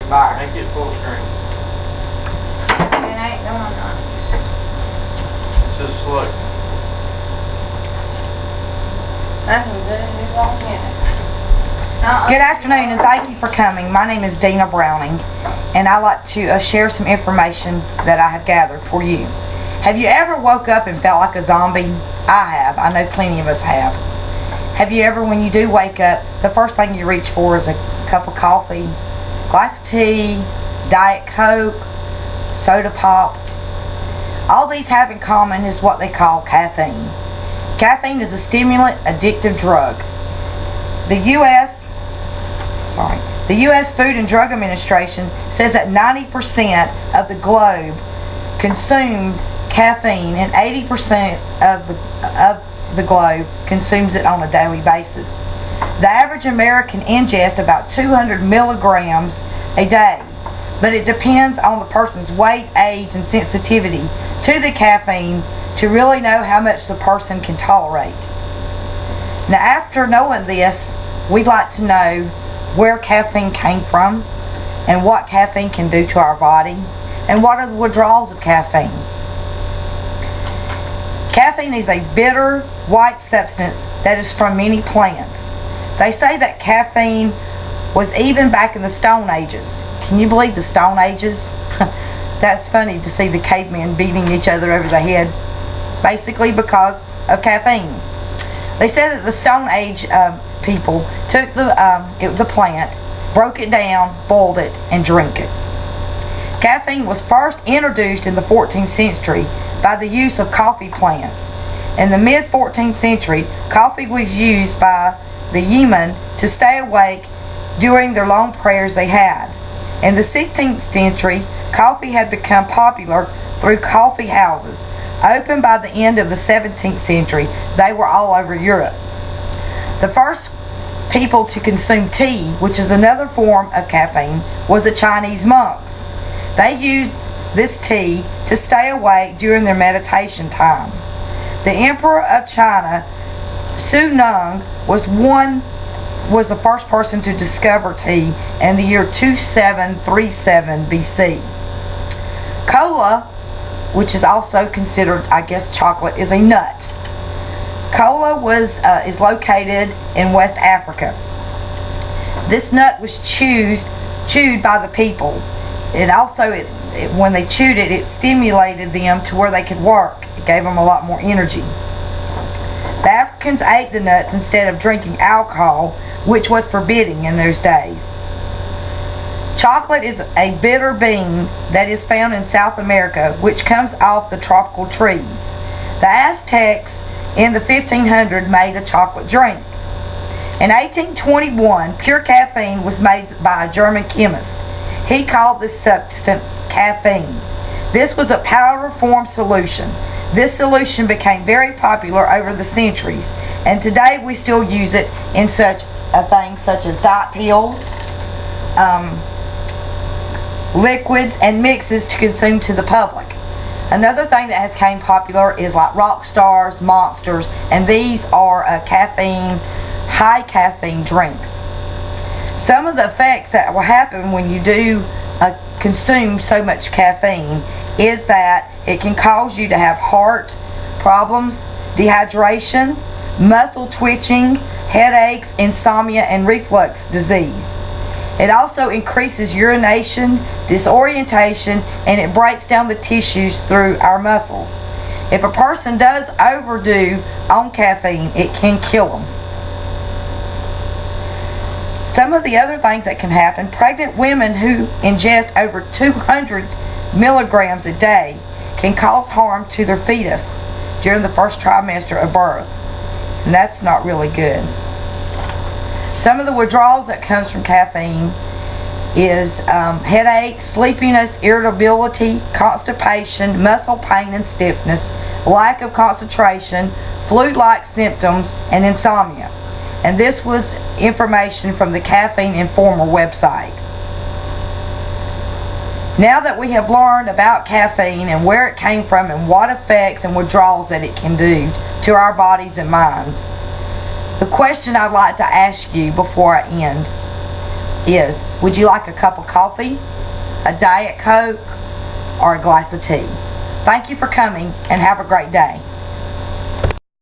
Bye. Make it full screen. It ain't going on. Just look. Nothing good. Just walk in it. Good afternoon and thank you for coming. My name is Dina Browning and I'd like to share some information that I have gathered for you. Have you ever woke up and felt like a zombie? I have. I know plenty of us have. Have you ever, when you do wake up, the first thing you reach for is a cup of coffee, glass of tea, Diet Coke, soda pop? All these have in common is what they call caffeine. Caffeine is a stimulant, addictive drug. The U.S. Food and Drug Administration says that 90% of the globe consumes caffeine and 80% of the globe consumes it on a daily basis. The average American ingests about 200 milligrams a day, but it depends on the person's weight, age, and sensitivity to the caffeine to really know how much the person can tolerate. Now, after knowing this, we'd like to know where caffeine came from and what caffeine can do to our body and what are the withdrawals of caffeine. Caffeine is a bitter white substance that is from many plants. They say that caffeine was even back in the Stone Ages. Can you believe the Stone Ages? That's funny to see the cavemen beating each other over the head, basically because of caffeine. They said that the Stone Age people took the plant, broke it down, boiled it, and drank it. Caffeine was first introduced in the 14th century by the use of coffee plants. In the mid-14th century, coffee was used by the yeomen to stay awake during their long prayers they had. In the 16th century, coffee had become popular through coffee houses. Opened by the end of the 17th century, they were all over Europe. The first people to consume tea, which is another form of caffeine, was the Chinese monks. They used this tea to stay awake during their meditation time. The Emperor of China, Su Nung, was the first person to discover tea in the year 2737 BC. Cola, which is also considered, I guess, chocolate, is a nut. Cola is located in West Africa. This nut was chewed by the people. When they chewed it, it stimulated them to where they could work. It gave them a lot more energy. The Africans ate the nuts instead of drinking alcohol, which was forbidden in those days. Chocolate is a bitter bean that is found in South America, which comes off the tropical trees. The Aztecs in the 1500s made a chocolate drink. In 1821, pure caffeine was made by a German chemist. He called this substance caffeine. This was a powder form solution. This solution became very popular over the centuries, and today we still use it in such a thing such as diet pills, liquids, and mixes to consume to the public. Another thing that has become popular is like rock stars, monsters, and these are high caffeine drinks. Some of the effects that will happen when you do consume so much caffeine is that it can cause you to have heart problems, dehydration, muscle twitching, headaches, insomnia, and reflux disease. It also increases urination, disorientation, and it breaks down the tissues through our muscles. If a person does overdo on caffeine, it can kill them. Some of the other things that can happen, pregnant women who ingest over 200 milligrams a day can cause harm to their fetus during the first trimester of birth. And that's not really good. Some of the withdrawals that comes from caffeine is headache, sleepiness, irritability, constipation, muscle pain and stiffness, lack of concentration, flu-like symptoms, and insomnia. And this was information from the Caffeine Informer website. Now that we have learned about caffeine and where it came from and what effects and withdrawals that it can do to our bodies and minds, the question I'd like to ask you before I end, is, would you like a cup of coffee, a Diet Coke, or a glass of tea? Thank you for coming and have a great day.